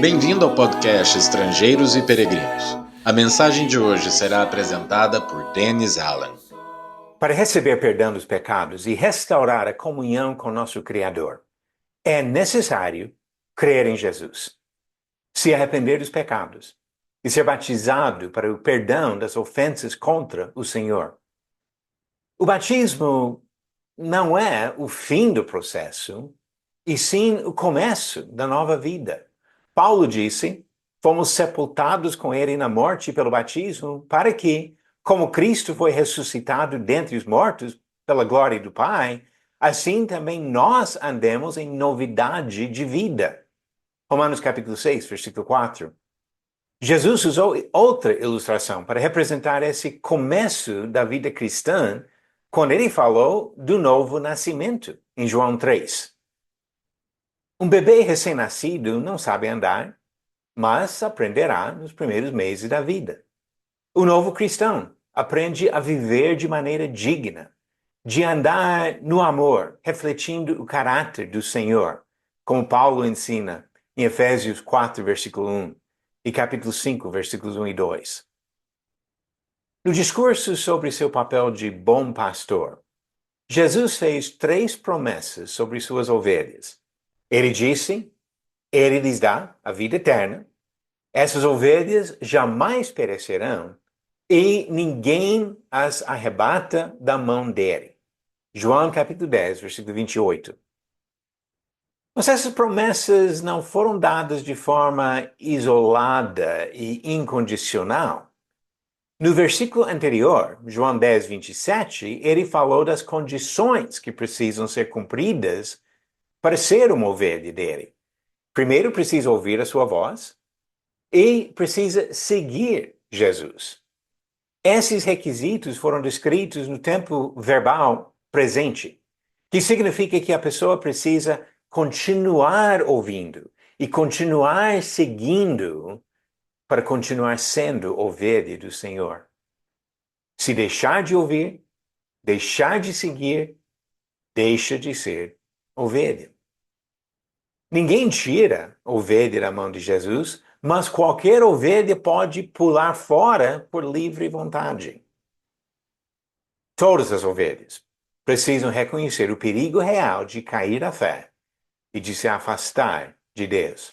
Bem-vindo ao podcast Estrangeiros e Peregrinos. A mensagem de hoje será apresentada por Dennis Allen. Para receber perdão dos pecados e restaurar a comunhão com nosso Criador, é necessário crer em Jesus, se arrepender dos pecados e ser batizado para o perdão das ofensas contra o Senhor. O batismo não é o fim do processo, e sim o começo da nova vida. Paulo disse: fomos sepultados com ele na morte pelo batismo, para que, como Cristo foi ressuscitado dentre os mortos pela glória do Pai, assim também nós andemos em novidade de vida. Romanos capítulo 6, versículo 4. Jesus usou outra ilustração para representar esse começo da vida cristã, quando ele falou do novo nascimento, em João 3. Um bebê recém-nascido não sabe andar, mas aprenderá nos primeiros meses da vida. O novo cristão aprende a viver de maneira digna, de andar no amor, refletindo o caráter do Senhor, como Paulo ensina em Efésios 4, versículo 1 e capítulo 5, versículos 1 e 2. No discurso sobre seu papel de bom pastor, Jesus fez 3 promessas sobre suas ovelhas. Ele disse: ele lhes dá a vida eterna, essas ovelhas jamais perecerão e ninguém as arrebata da mão dele. João capítulo 10, versículo 28. Mas essas promessas não foram dadas de forma isolada e incondicional. No versículo anterior, João 10, 27, ele falou das condições que precisam ser cumpridas para ser uma ovelha dele. Primeiro, precisa ouvir a sua voz e precisa seguir Jesus. Esses requisitos foram descritos no tempo verbal presente, que significa que a pessoa precisa continuar ouvindo e continuar seguindo para continuar sendo ovelha do Senhor. Se deixar de ouvir, deixar de seguir, deixa de ser ovelha. Ninguém tira ovelha da mão de Jesus, mas qualquer ovelha pode pular fora por livre vontade. Todas as ovelhas precisam reconhecer o perigo real de cair da fé e de se afastar de Deus.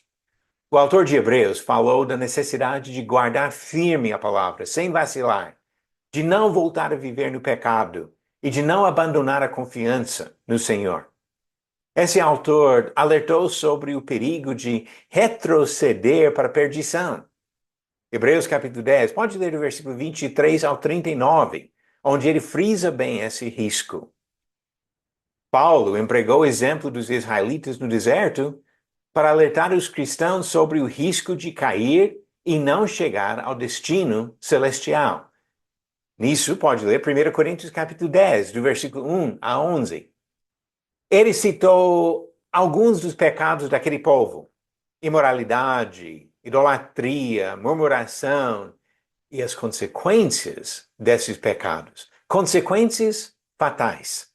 O autor de Hebreus falou da necessidade de guardar firme a palavra, sem vacilar, de não voltar a viver no pecado e de não abandonar a confiança no Senhor. Esse autor alertou sobre o perigo de retroceder para a perdição. Hebreus capítulo 10, pode ler o versículo 23 ao 39, onde ele frisa bem esse risco. Paulo empregou o exemplo dos israelitas no deserto para alertar os cristãos sobre o risco de cair e não chegar ao destino celestial. Nisso, pode ler 1 Coríntios capítulo 10, do versículo 1 a 11. Ele citou alguns dos pecados daquele povo: imoralidade, idolatria, murmuração e as consequências desses pecados. Consequências fatais.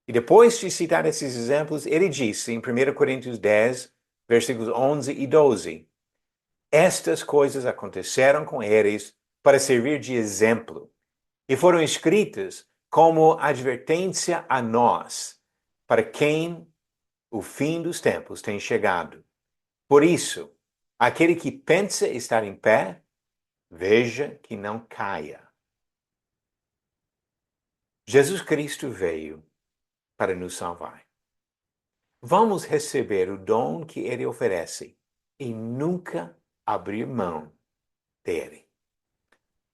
E depois de citar esses exemplos, ele disse em 1 Coríntios 10, versículos 11 e 12, estas coisas aconteceram com eles para servir de exemplo e foram escritas como advertência a nós, para quem o fim dos tempos tem chegado. Por isso, aquele que pensa estar em pé, veja que não caia. Jesus Cristo veio para nos salvar. Vamos receber o dom que ele oferece e nunca abrir mão dele.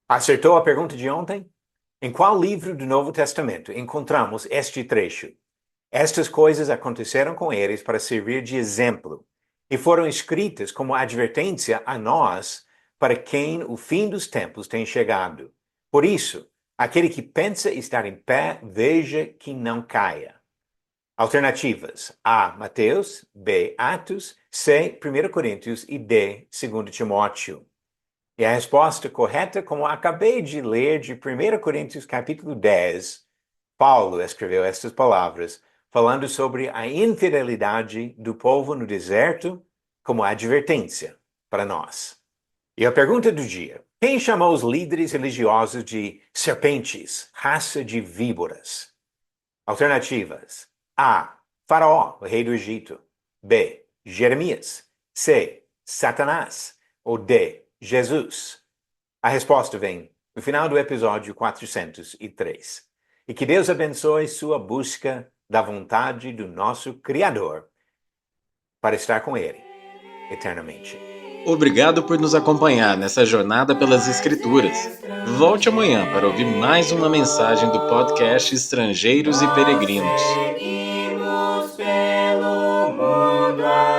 Acertou a pergunta de ontem? Em qual livro do Novo Testamento encontramos este trecho? Estas coisas aconteceram com eles para servir de exemplo e foram escritas como advertência a nós, para quem o fim dos tempos tem chegado. Por isso, aquele que pensa estar em pé, veja que não caia. Alternativas: A. Mateus, B. Atos, C. 1 Coríntios e D. 2 Timóteo. E a resposta correta, como acabei de ler de 1 Coríntios capítulo 10, Paulo escreveu estas palavras, falando sobre a infidelidade do povo no deserto como advertência para nós. E a pergunta do dia: quem chamou os líderes religiosos de serpentes, raça de víboras? Alternativas: A. Faraó, o rei do Egito. B. Jeremias. C. Satanás. Ou D. Jesus. A resposta vem no final do episódio 403. E que Deus abençoe sua busca da vontade do nosso Criador para estar com Ele eternamente. Obrigado por nos acompanhar nessa jornada pelas Escrituras. Volte amanhã para ouvir mais uma mensagem do podcast Estrangeiros e Peregrinos. Seguimos pelo mundo.